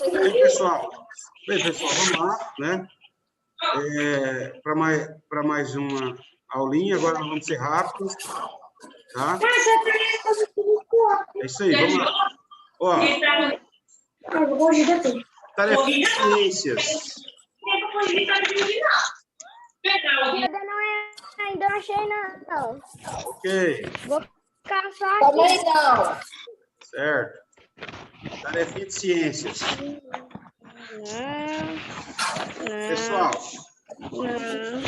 Bem, pessoal, vamos lá, né? Para mais uma aulinha, agora nós vamos ser rápidos, tá? É isso aí, vamos lá. Ó, tarefa de ciências. Ainda não achei, não. Ok. Vou ficar só Também aqui. não. Certo. Tarefa de ciências. Pessoal, Não.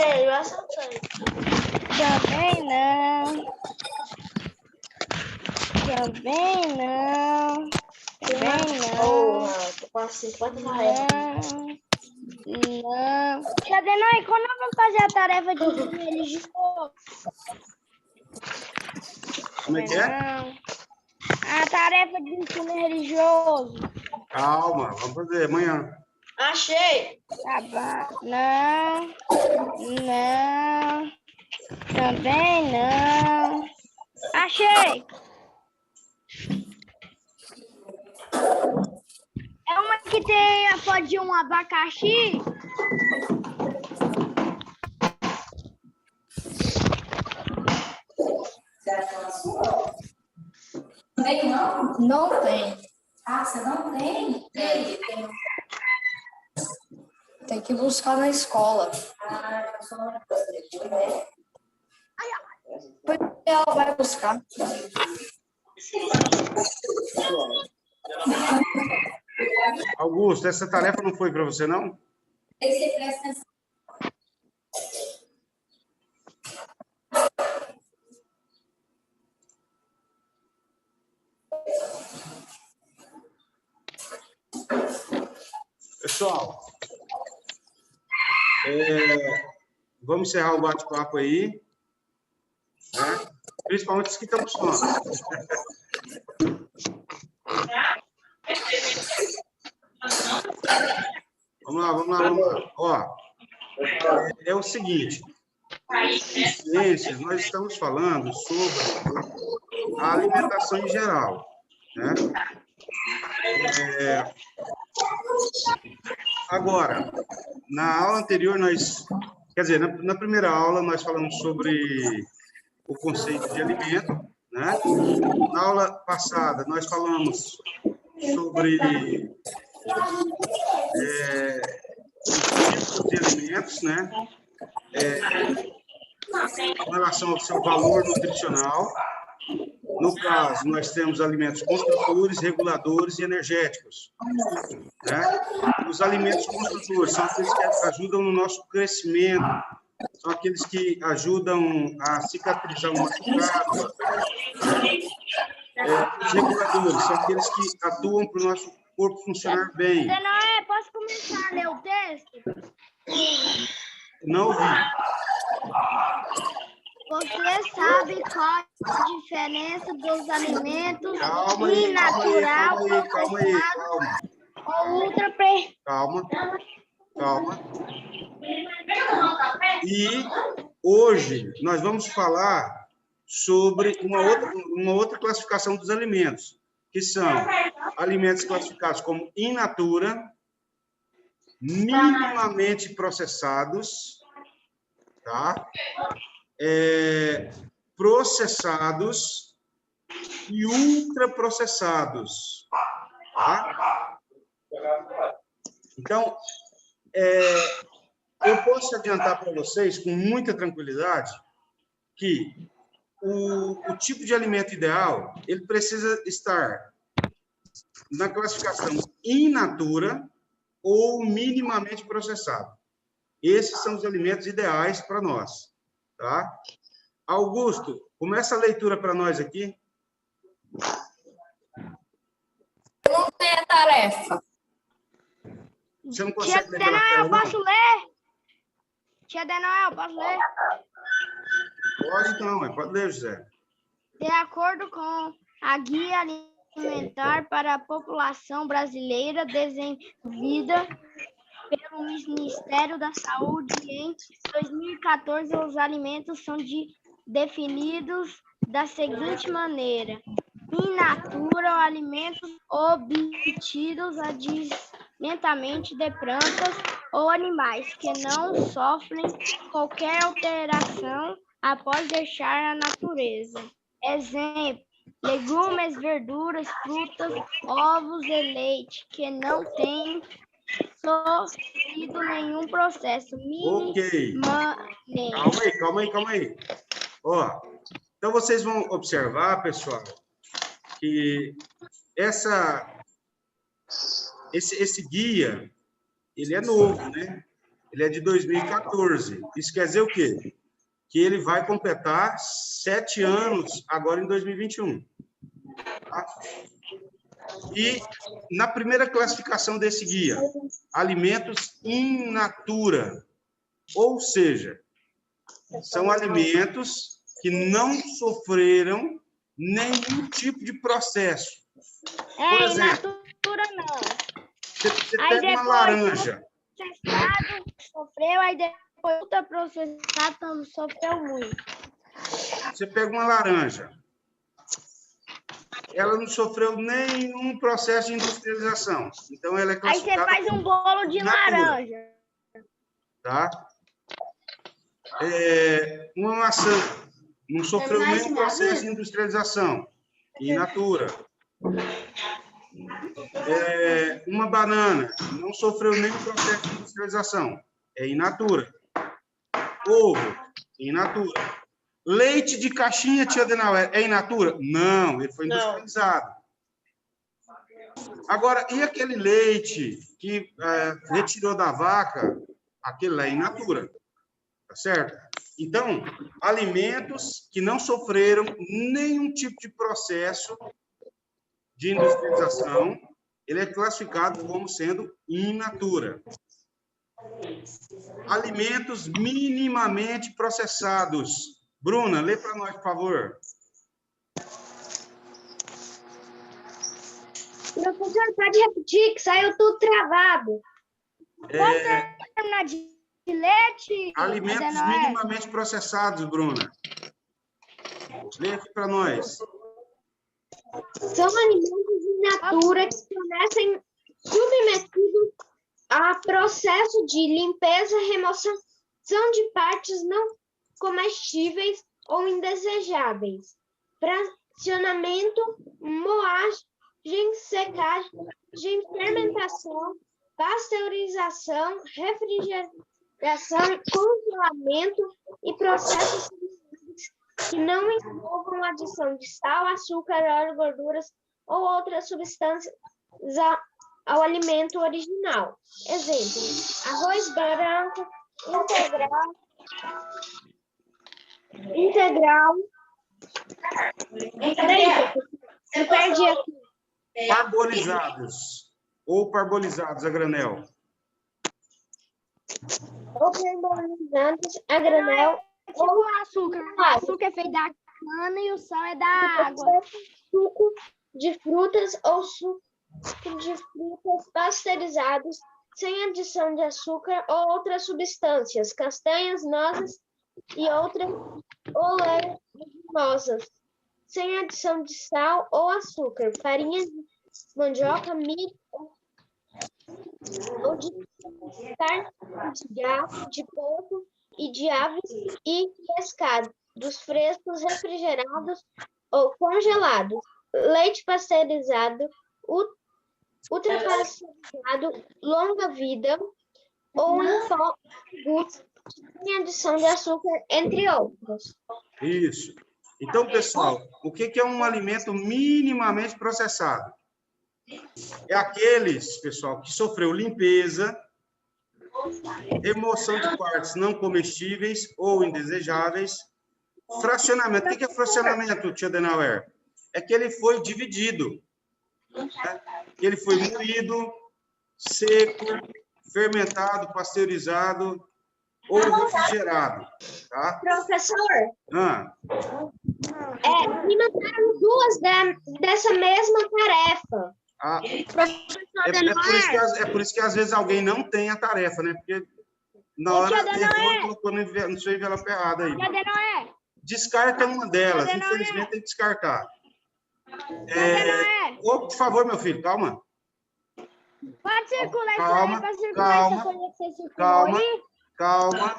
Sorteio. Também não. Porra, tô com 50 reais. Não. Tia Denai, quando nós vamos fazer a tarefa de ensino religioso? como é que é? Não. A tarefa de ensino religioso. Calma, vamos fazer amanhã. Achei. Tá bom. Não. Também não. Achei. É uma que tem a foto de um abacaxi. Tem não? Não tem. Ah, você não tem? Tem que buscar na escola. Ah, eu sou uma Depois ela vai buscar. Augusto, essa tarefa não foi para você, não? Tem que ser presta atenção. Pessoal, vamos encerrar o bate-papo aí, né? Principalmente os que estão sonos. Vamos lá. Ó, é o seguinte, em ciências, nós estamos falando sobre a alimentação em geral, né? Agora, na aula anterior, na primeira aula, nós falamos sobre o conceito de alimento, né? Na aula passada, nós falamos sobre tipos de alimentos, né? Com relação ao seu valor nutricional. No caso, nós temos alimentos construtores, reguladores e energéticos, né? Os alimentos construtores são aqueles que ajudam no nosso crescimento, são aqueles que ajudam a cicatrizar o machucado. Os reguladores são aqueles que atuam para o nosso corpo funcionar bem. Denai, posso começar a ler o texto? Não ouvi. Você sabe qual é a diferença dos alimentos Calma aí. ou ultra Calma. E hoje nós vamos falar sobre uma outra classificação dos alimentos, que são alimentos classificados como in natura, minimamente processados, tá? Processados e ultraprocessados, tá? Então, eu posso adiantar para vocês com muita tranquilidade que o tipo de alimento ideal, ele precisa estar na classificação in natura ou minimamente processado. Esses são os alimentos ideais para nós, tá? Augusto, começa a leitura para nós aqui. Eu não tenho a tarefa. Você não Tia consegue ler pela Denai, tela, eu não? posso ler? Tia Denai, eu posso ler? Pode então, pode ler, José. De acordo com a Guia Alimentar para a População Brasileira desenvolvida pelo Ministério da Saúde. Em 2014, os alimentos são definidos da seguinte maneira: in natura, alimentos obtidos adimentamente de plantas ou animais que não sofrem qualquer alteração após deixar a natureza. Exemplo: legumes, verduras, frutas, ovos e leite, que não têm sofrido nenhum processo Ok. minimamente. Calma aí. Ó, então vocês vão observar, pessoal, que esse guia, ele é novo, né? Ele é de 2014. Isso quer dizer o quê? Que ele vai completar 7 anos agora em 2021. Tá? E na primeira classificação desse guia, alimentos in natura, ou seja, são alimentos que não sofreram nenhum tipo de processo. Por In exemplo, natura não. você Aí pega uma depois, laranja. processado, sofreu, aí depois ultraprocessado sofreu muito. Você pega uma laranja. Ela não sofreu nenhum processo de industrialização. Então, ela é Aí você classificada faz um bolo de in natura, laranja. tá? Uma maçã não sofreu nenhum processo de industrialização. In natura. Uma banana não sofreu nenhum processo de industrialização. É in natura. Ovo, in natura. Leite de caixinha, tia Denauer, é in natura? Não, ele foi industrializado. Agora, e aquele leite que retirou da vaca? Aquele lá é in natura. Tá certo? Então, alimentos que não sofreram nenhum tipo de processo de industrialização, ele é classificado como sendo in natura. Alimentos minimamente processados. Bruna, lê para nós, por favor. Professor, pode repetir que saiu tudo travado. Pode terminar de leite? Alimentos minimamente processados, Bruna. Lê aqui para nós. São alimentos in natura que permanecem submetidos a processo de limpeza, remoção de partes não comestíveis ou indesejáveis, fracionamento, moagem, secagem, fermentação, pasteurização, refrigeração, congelamento e processos que não envolvam adição de sal, açúcar, óleo, gorduras ou outras substâncias ao alimento original. Exemplo: arroz branco, integral. Eu perdi aqui. Parbolizados ou parbolizados a granel. Ou carbonizados a granel. Tipo o açúcar. O açúcar é feito da cana e o sal é da água. Suco de frutas ou suco de frutas pasteurizados sem adição de açúcar ou outras substâncias, castanhas, nozes e outras oleaginosas, sem adição de sal ou açúcar, farinha de mandioca, milho ou de carne de gato, de porco e de aves e pescado, dos frescos, refrigerados ou congelados, leite pasteurizado, ultrapasteurizado, longa-vida ou em pó, sem adição de açúcar, entre outros. Isso. Então, pessoal, o que é um alimento minimamente processado? É aqueles, pessoal, que sofreu limpeza, remoção de partes não comestíveis ou indesejáveis, fracionamento. O que é fracionamento, tia Denauer? É que ele foi dividido. Né? Ele foi moído, seco, fermentado, pasteurizado ou refrigerado. Tá? Professor, Ah, me mandaram duas dessa mesma tarefa. Ah, Professor Denoé, é por isso que às vezes alguém não tem a tarefa, né? Porque na Ô, hora tia Denoé. colocou no seu envelope errado aí. tia Denoé, Descarta uma delas, Tia Denoé. infelizmente tem que descartar. tia Denoé. Ô, por favor, meu filho, calma. Pode circular isso Calma, aí, pode circular calma, essa folha que você circulou calma. aí. Calma.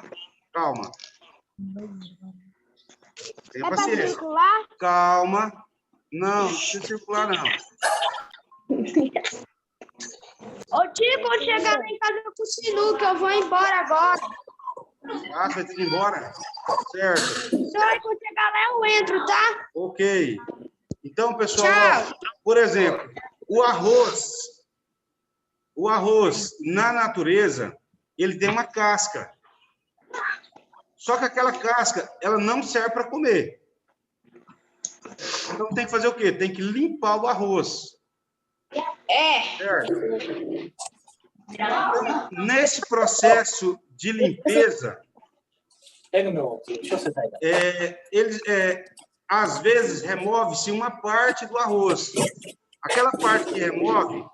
Tenha É pra paciência. circular? Calma. Não precisa circular, não. Ô, tio, quando chegar lá em casa com o sinuca, eu vou embora agora. Ah, você vai ter que ir embora? Certo. Senhor, quando chegar lá eu entro, tá? Ok. Então, pessoal, Tchau. ó, por exemplo, o arroz na natureza, ele tem uma casca. Só que aquela casca, ela não serve para comer. Então tem que fazer o quê? Tem que limpar o arroz. Certo? Então, nesse processo de limpeza, Pega o meu, deixa eu sentar aí. às vezes remove-se uma parte do arroz. Aquela parte que remove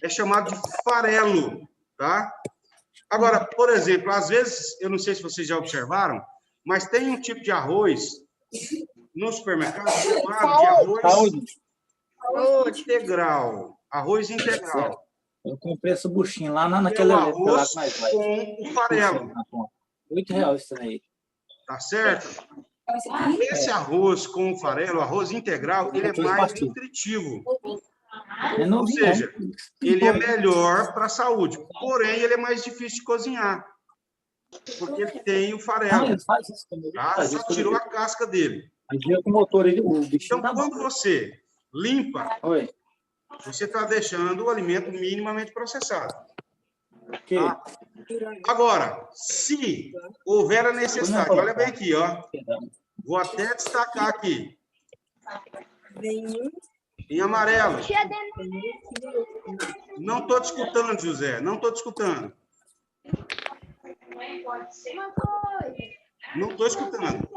é chamado de farelo, tá? Agora, por exemplo, às vezes, eu não sei se vocês já observaram, mas tem um tipo de arroz no supermercado chamado de arroz integral. Arroz integral. Eu comprei esse buchinho lá É o naquele lá arroz que nós vai. com o farelo, R$8 isso aí. tá certo? Esse arroz com o farelo, o arroz integral, ele é mais nutritivo. Ou seja, ele é melhor para a saúde, porém ele é mais difícil de cozinhar, porque ele tem o farelo, Ele faz isso também. tá? Só tirou a casca dele. Aí veio com o motor, o bichinho Então, tá bom. quando você limpa, Oi. você está deixando o alimento minimamente processado. Que? Tá? Agora, se houver a necessidade, olha bem aqui, ó. Vou até destacar aqui. Em amarelo. Tia Denoé. Não estou te escutando, José. Não estou te escutando. Uma coisa. Não estou escutando.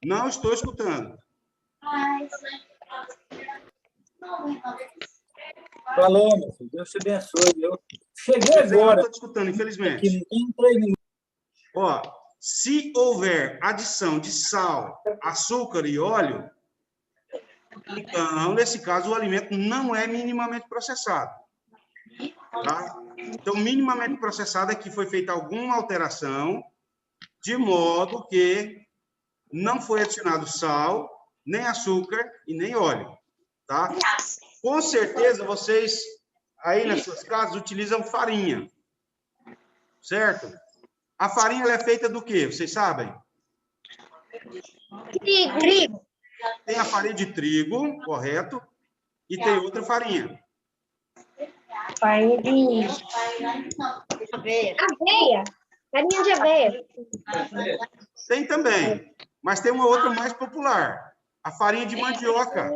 Não estou escutando. Falou, meu filho. Deus te abençoe. Eu cheguei José, não agora. estou te escutando, infelizmente. Aqui não tem 3 minutos. Ó, se houver adição de sal, açúcar e óleo, então, nesse caso, o alimento não é minimamente processado. Tá? Então, minimamente processado é que foi feita alguma alteração, de modo que não foi adicionado sal, nem açúcar e nem óleo. Tá? Com certeza, vocês, aí nas suas casas, utilizam farinha. Certo? A farinha ela é feita do quê? Vocês sabem? Trigo. Tem a farinha de trigo, correto? E tem outra farinha. Farinha de aveia. Farinha de aveia. Tem também, mas tem uma outra mais popular. A farinha de mandioca,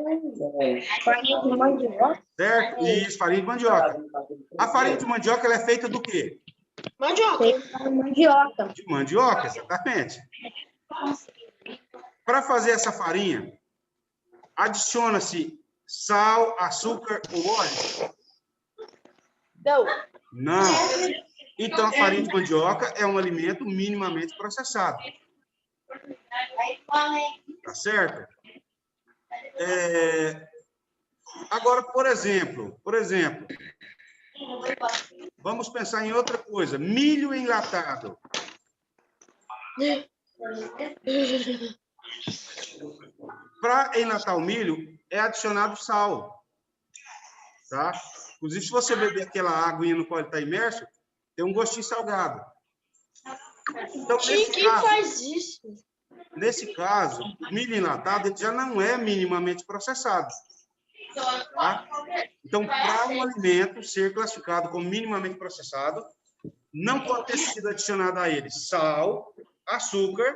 Farinha de mandioca. certo? Isso, farinha de mandioca. A farinha de mandioca ela é feita do quê? Mandioca. De mandioca, exatamente. Para fazer essa farinha, adiciona-se sal, açúcar ou óleo? Não. Então, a farinha de mandioca é um alimento minimamente processado. Tá certo? Agora, por exemplo, vamos pensar em outra coisa. Milho enlatado. Para enlatar o milho, é adicionado sal. Tá? Inclusive, se você beber aquela aguinha no qual ele está imerso, tem um gostinho salgado. Então, faz isso? nesse caso, o milho enlatado ele já não é minimamente processado. Tá? Então, para um alimento ser classificado como minimamente processado, não pode ter sido adicionado a ele sal, açúcar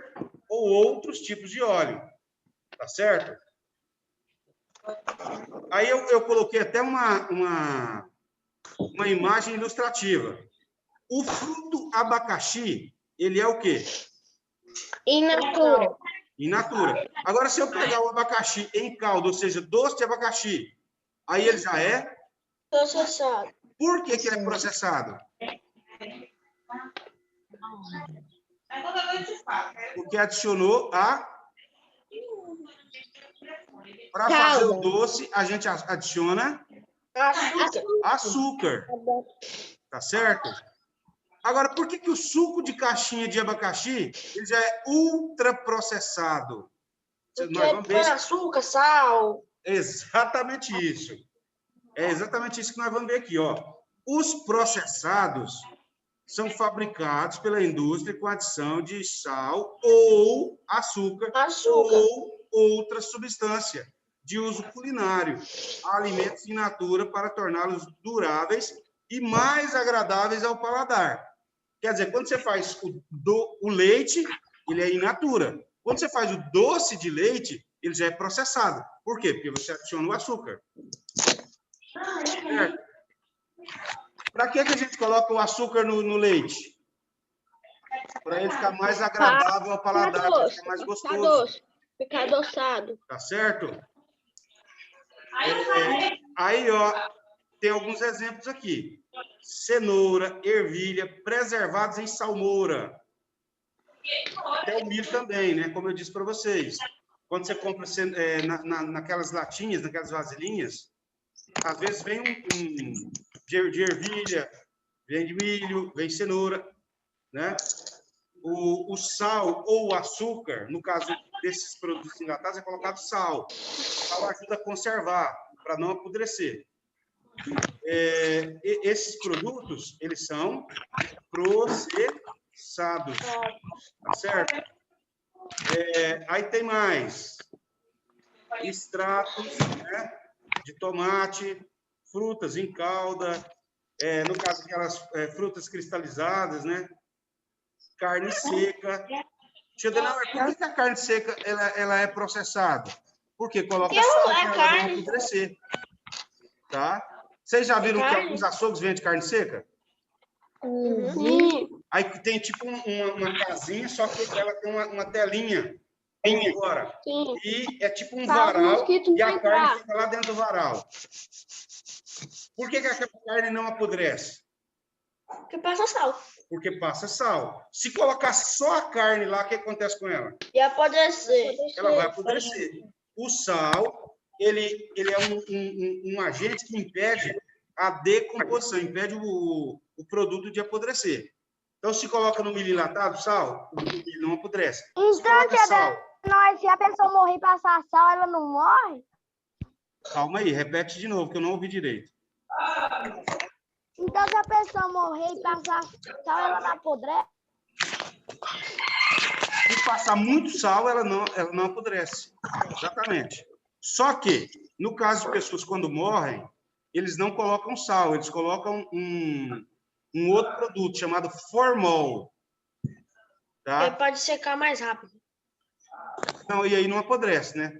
ou outros tipos de óleo. Tá certo? Aí eu coloquei até uma imagem ilustrativa. O fruto abacaxi, ele é o quê? In natura. In natura. Agora, se eu pegar o abacaxi em caldo, ou seja, doce de abacaxi, aí ele já é Processado. Por que ele é processado? Porque adicionou para fazer o doce, a gente adiciona açúcar. Tá certo? Agora, por que o suco de caixinha de abacaxi ele já é ultraprocessado? Nós vamos ver açúcar, sal. Exatamente isso. É exatamente isso que nós vamos ver aqui, ó. Os processados são fabricados pela indústria com adição de sal ou açúcar. Ou outra substância de uso culinário, alimentos in natura para torná-los duráveis e mais agradáveis ao paladar. Quer dizer, quando você faz o leite, ele é in natura. Quando você faz o doce de leite, ele já é processado. Por quê? Porque você adiciona o açúcar. Para que a gente coloca o açúcar no leite? Para ele ficar mais agradável ao paladar, para ficar mais gostoso. Ficar adoçado. Tá certo? Aí, ó, tem alguns exemplos aqui. Cenoura, ervilha, preservados em salmoura. Até o milho também, né? Como eu disse para vocês. Quando você compra naquelas latinhas, naquelas vasilhinhas, às vezes vem de ervilha, vem de milho, vem cenoura, né? O sal ou o açúcar, no caso desses produtos enlatados, é colocado sal. O sal ajuda a conservar, para não apodrecer. Esses produtos, eles são processados, tá certo? Aí tem mais extratos, né, de tomate, frutas em calda, no caso aquelas frutas cristalizadas, né? Carne seca. Tia Denauer, por que a carne seca ela é processada? Porque coloca sal para ela não apodrecer. Tá? Vocês já viram que alguns açougues vendem carne seca? Sim. Aí tem tipo uma casinha, só que ela tem uma telinha fora. Sim. E é tipo um varal e a carne fica lá dentro do varal. Por que aquela carne não apodrece? Porque passa sal. Porque passa sal. Se colocar só a carne lá, o que acontece com ela? E apodrecer. Ela vai apodrecer. O sal, ele é um agente que impede a decomposição, impede o produto de apodrecer. Então, se coloca no milho enlatado, sal, o milho não apodrece. Se coloca sal... Se a pessoa morrer e passar sal, ela não morre? Calma aí, repete de novo, que eu não ouvi direito. Então, se a pessoa morrer e passar sal, ela não apodrece? Se passar muito sal, ela não apodrece. Exatamente. Só que, no caso de pessoas quando morrem, eles não colocam sal, eles colocam um outro produto chamado formol. Tá? Ele pode secar mais rápido. Não, e aí não apodrece, né?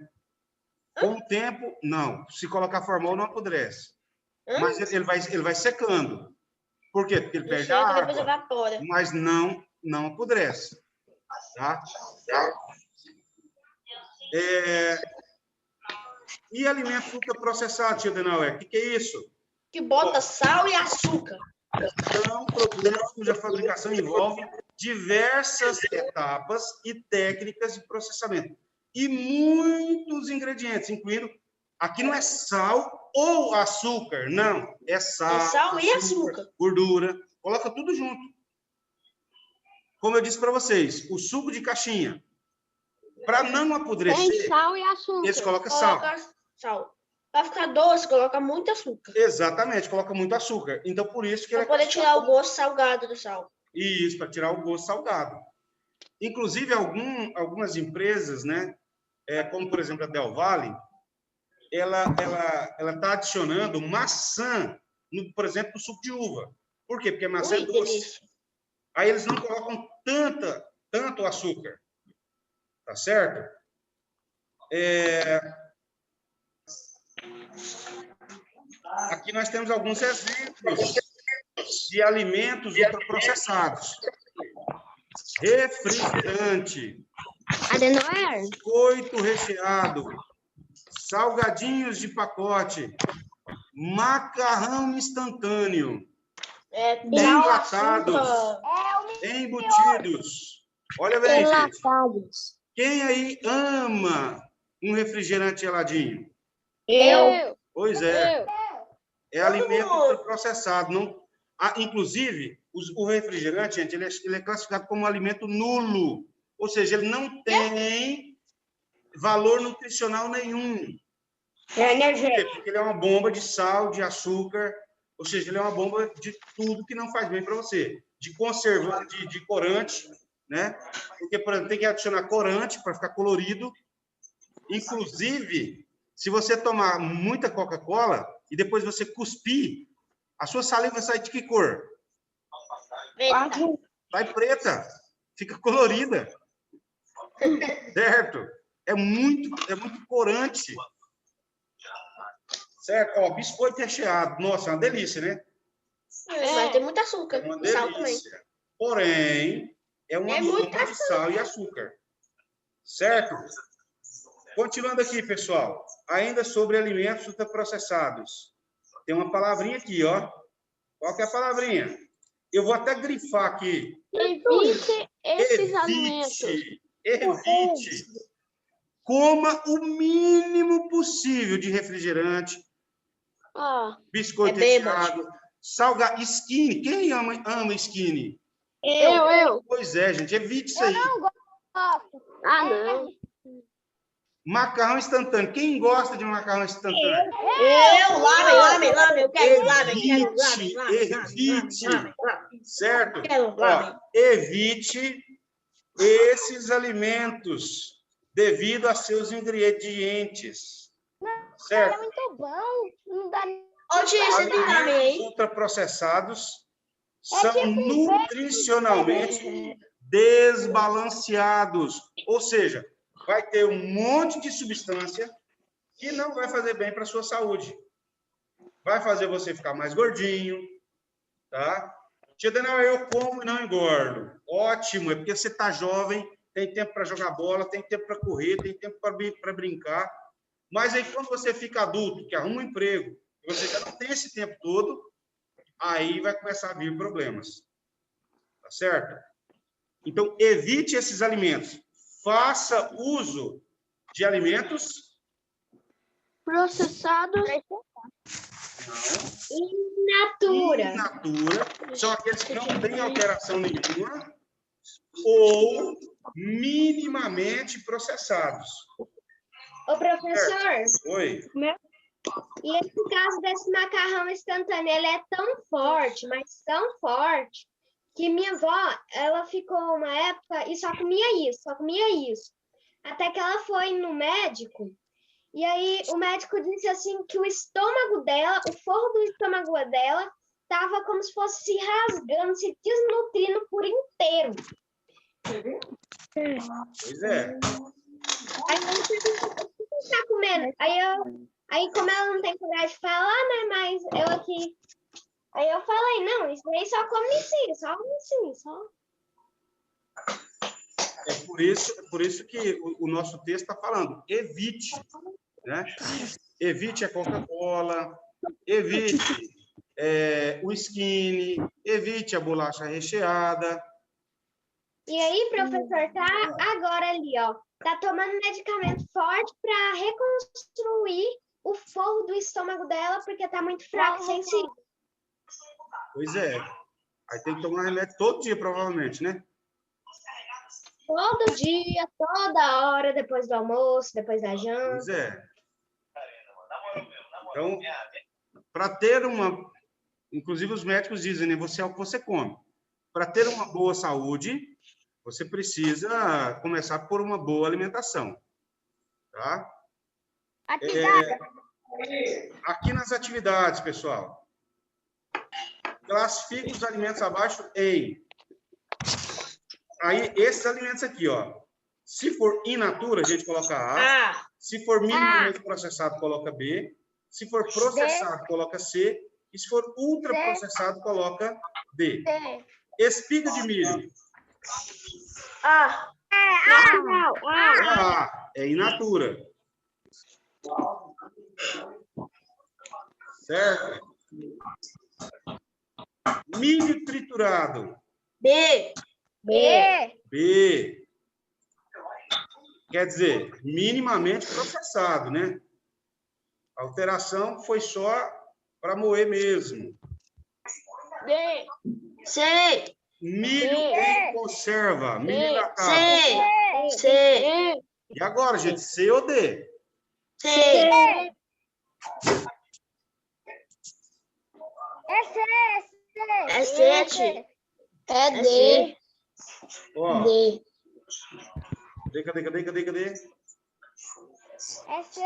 Com o tempo, não. Se colocar formol, não apodrece. Mas ele vai secando. Por quê? Porque ele perde a água, depois evapora. mas não apodrece. Tá? E alimento ultraprocessado, tia Denauer? O que é isso? Que bota sal e açúcar. São produtos cuja fabricação envolve diversas etapas e técnicas de processamento. E muitos ingredientes, incluindo... Aqui não é sal ou açúcar, não. É sal e açúcar. Gordura. Coloca tudo junto. Como eu disse para vocês, o suco de caixinha, para não apodrecer... Tem sal e açúcar. Eles colocam sal. Sal. Para ficar doce, coloca muito açúcar. Exatamente, coloca muito açúcar. Então, por isso que... Para poder tirar o gosto salgado do sal. Isso, para tirar o gosto salgado. Inclusive, algumas empresas, né, como, por exemplo, a Del Valle, ela está adicionando maçã, por exemplo, no suco de uva. Por quê? Porque a maçã é doce. Delícia. Aí eles não colocam tanto açúcar. Tá certo? Aqui nós temos alguns exemplos de alimentos ultraprocessados. Refrigerante, biscoito recheado, salgadinhos de pacote, Macarrão instantâneo. Enlatados. Enlatados. Embutidos. Olha bem, gente. Quem aí ama um refrigerante geladinho? Eu. Pois é. É alimento ultraprocessado. Não... inclusive, o refrigerante, gente, ele é classificado como um alimento nulo. Ou seja, ele não tem valor nutricional nenhum. É energético. Porque ele é uma bomba de sal, de açúcar, ou seja, ele é uma bomba de tudo que não faz bem para você. De conservante, de corante, né? Porque, por exemplo, tem que adicionar corante para ficar colorido. Inclusive, se você tomar muita Coca-Cola e depois você cuspir, a sua saliva vai sair de que cor? Sai preta. Fica colorida. Certo? É muito corante. Certo? Ó, biscoito recheado. Nossa, é uma delícia, né? Mas tem muito açúcar. É uma E sal também. delícia. Porém, é uma bomba de sal e açúcar. Certo? Continuando aqui, pessoal. Ainda sobre alimentos ultraprocessados. Tem uma palavrinha aqui, ó. Qual que é a palavrinha? Eu vou até grifar aqui. Evite esses alimentos. Evite. Coma o mínimo possível de refrigerante, biscoito recheado, salgado, skinny. Quem ama skinny? Eu. Pois é, gente, evite isso aí. Eu não gosto. Não. Macarrão instantâneo. Quem gosta de macarrão instantâneo? Eu. Lame. Eu quero lame. Evite. Certo? Ó, evite esses alimentos devido a seus ingredientes. Certo? É muito bom. Não dá nem. Alimentos ultraprocessados são nutricionalmente desbalanceados. Ou seja, vai ter um monte de substância que não vai fazer bem para a sua saúde. Vai fazer você ficar mais gordinho, tá? Tia Daniel, eu como e não engordo. Ótimo, é porque você está jovem, tem tempo para jogar bola, tem tempo para correr, tem tempo para brincar. Mas aí, quando você fica adulto, que arruma um emprego, e você já não tem esse tempo todo, aí vai começar a vir problemas. Tá certo? Então, evite esses alimentos. Faça uso de alimentos processados. In natura. São aqueles que não têm alteração nenhuma ou minimamente processados. Ô, professor. Oi. E esse caso desse macarrão instantâneo, ele é tão forte, mas tão forte, que minha avó, ela ficou uma época e só comia isso. Até que ela foi no médico, e aí o médico disse assim que o estômago dela, o forro do estômago dela, estava como se fosse se rasgando, se desnutrindo por inteiro. Pois é. Aí eu disse, tá comendo? Aí como ela não tem coragem de falar, né, mas eu aqui... Aí eu falei, não, isso aí só come assim, só. É por isso que o nosso texto está falando, evite, né? Evite a Coca-Cola, evite o skinny, evite a bolacha recheada. E aí, professor, tá agora ali, ó, tá tomando medicamento forte para reconstruir o forro do estômago dela, porque tá muito fraco, sensível. Pois é. Aí tem que tomar remédio todo dia, provavelmente, né? Todo dia, toda hora, depois do almoço, depois da janta. Pois é. Então, para ter uma... Inclusive, os médicos dizem, né? Você é o que você come. Para ter uma boa saúde, você precisa começar por uma boa alimentação. Tá? Aqui nas atividades, pessoal. Classifique os alimentos abaixo em... Aí, esses alimentos aqui, ó. Se for in natura, a gente coloca A. Se for minimamente processado, coloca B. Se for processado, coloca C. E se for ultraprocessado, coloca D. Espiga de milho. Natural. É in natura. Certo? Milho triturado. B. B. Quer dizer, minimamente processado, né? A alteração foi só para moer mesmo. C. Milho em conserva. Milho enlatado. C. E agora, gente? C ou D? C. É 7. É D. Ó, D. cadê? É C.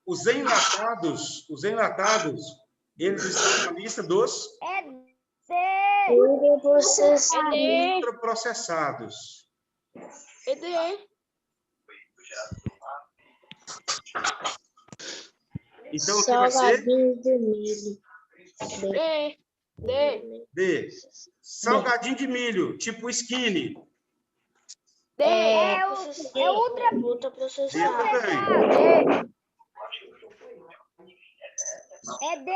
Os enlatados, eles estão na lista dos É D. ultraprocessados. É D. Então, o que vai ser? de milho. D. D. Salgadinho de milho, tipo skinny. D. É ultra D processado. também. É D.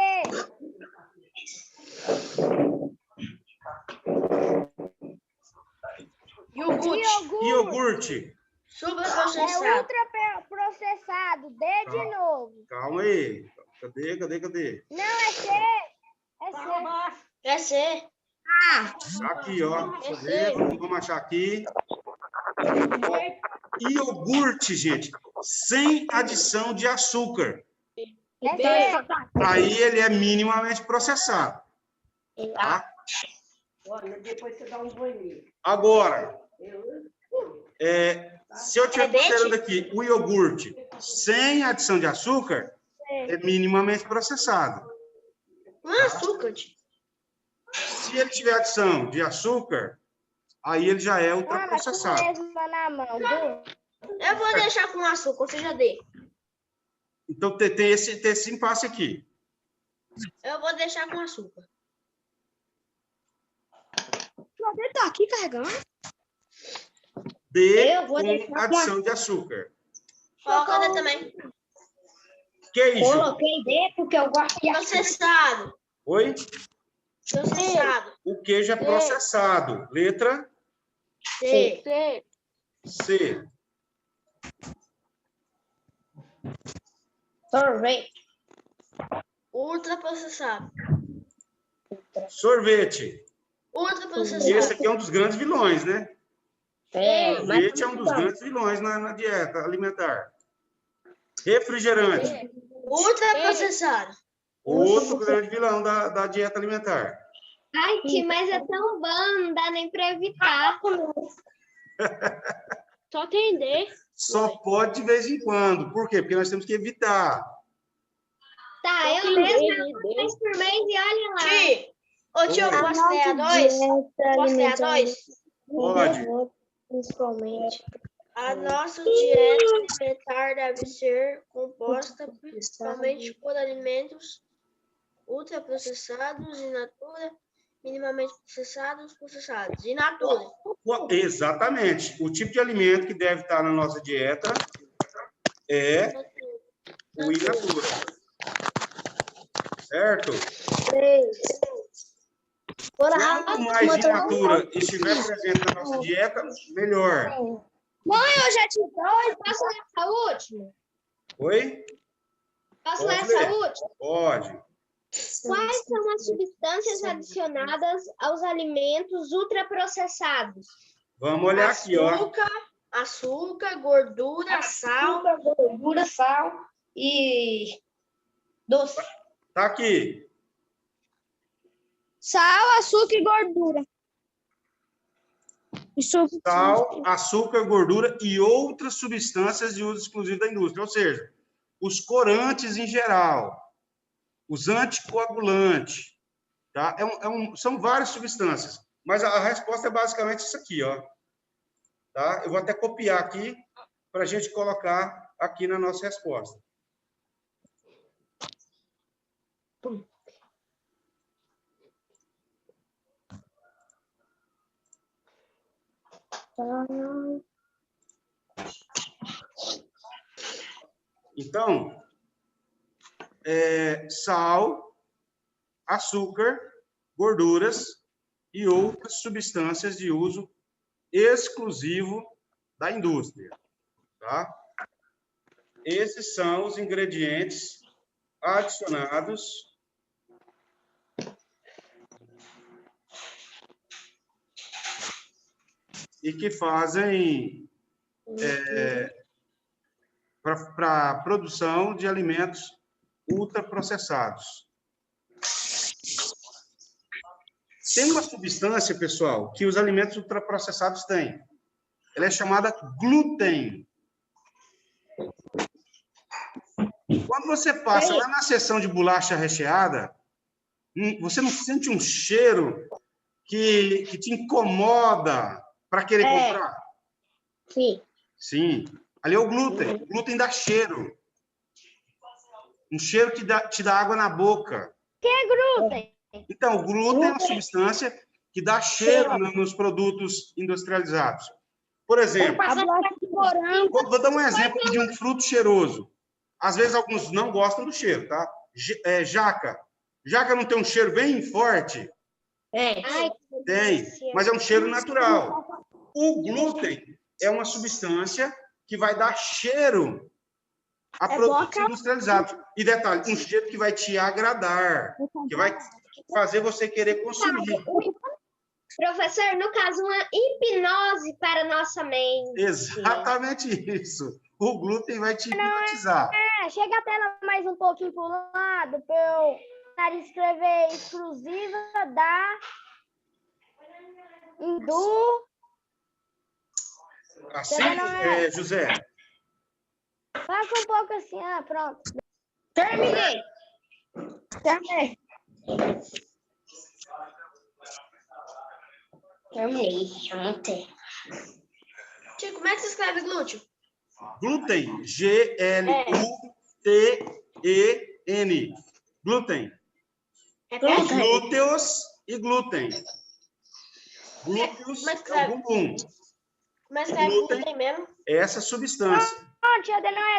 Iogurte. Superprocessado. É ultra processado. D de novo. Calma aí. Cadê? Não, é C. É C. Aqui, ó. Deixa eu ver. Vamos achar aqui. Iogurte, gente. Sem adição de açúcar. É D. Aí ele é minimamente processado. Tá? Depois você dá um banho. Agora, se eu estiver considerando aqui o iogurte sem adição de açúcar, é minimamente processado. Não é açúcar. Se ele tiver adição de açúcar, aí ele já é ultraprocessado. Eu vou deixar com açúcar, ou seja, D. Então tem esse impasse aqui. Eu vou deixar com açúcar. Ele tá aqui carregando. D Eu vou deixar com adição de açúcar. Coloca D também. Queijo. Coloquei D porque eu gosto de Processado. Oi? Processado. O queijo é processado. Letra C. C. sorvete. Ultraprocessado. Sorvete. Ultraprocessado. Esse aqui é um dos grandes vilões, né? Mas Sorvete é um dos grandes vilões na dieta alimentar. Refrigerante. Ultraprocessado. Outro grande vilão da dieta alimentar. Ai, mas é tão bom, não dá nem para evitar. Só tem D. Só pode de vez em quando. Por quê? Porque nós temos que evitar. Tá, eu mesmo uma vez por mês e olha lá. Ô, tio, eu posso ler a 2? Posso ler a 2? Pode. Principalmente. A nossa dieta alimentar deve ser composta principalmente por alimentos ultraprocessados in natura, minimamente processados in natura. Exatamente. O tipo de alimento que deve estar na nossa dieta é o in natura. Certo? 3. Quanto mais in natura estiver presente na nossa dieta, melhor. Mãe, eu já te dou e posso ler essa última? Oi? Posso ler Pode essa ler. última? Pode. Quais são as substâncias adicionadas aos alimentos ultraprocessados? Vamos olhar aqui, ó. Açúcar, gordura, sal. Gordura, sal e doce. Tá aqui. Sal, açúcar e gordura. Sal, açúcar, gordura e outras substâncias de uso exclusivo da indústria. Ou seja, os corantes em geral, os anticoagulantes, tá? São várias substâncias, mas a resposta é basicamente isso aqui, ó. Tá? Eu vou até copiar aqui para a gente colocar aqui na nossa resposta. Então, sal, açúcar, gorduras e outras substâncias de uso exclusivo da indústria, tá? Esses são os ingredientes adicionados e que fazem para a produção de alimentos ultraprocessados. Tem uma substância, pessoal, que os alimentos ultraprocessados têm. Ela é chamada glúten. Quando você passa lá na seção de bolacha recheada, você não sente um cheiro que te incomoda para querer comprar? Sim. Sim. Ali é o glúten. O glúten dá cheiro. Um cheiro que te dá água na boca. Que é glúten? Então, o glúten é uma substância que dá cheiro nos produtos industrializados. Por exemplo, vou dar um exemplo de um fruto cheiroso. Às vezes, alguns não gostam do cheiro, tá? Jaca. Jaca não tem um cheiro bem forte? Tem, mas é um cheiro natural. O glúten é uma substância que vai dar cheiro a produtos industrializados. E detalhe, um cheiro que vai te agradar, que vai fazer você querer consumir. Professor, no caso, uma hipnose para a nossa mente. Exatamente isso. O glúten vai te hipnotizar. Chega a tela mais um pouquinho para o lado, para eu escrever exclusiva da Hindu. Assim, José? Passa um pouco assim, pronto. Terminei. Tio, como é que se escreve glúten? Glúten. G-L-U-T-E-N. Glúten. Glúteos e glúten. Glúteos é o bumbum. Mas escreve glúten mesmo? Essa substância. Tia Débora.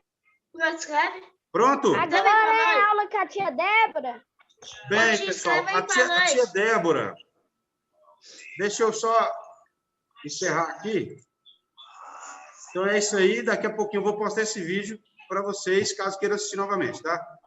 Como é que escreve? Pronto? Agora é a aula com a tia Débora. Bem, pessoal, a tia Débora. Deixa eu só encerrar aqui. Então é isso aí. Daqui a pouquinho eu vou postar esse vídeo para vocês, caso queiram assistir novamente, tá?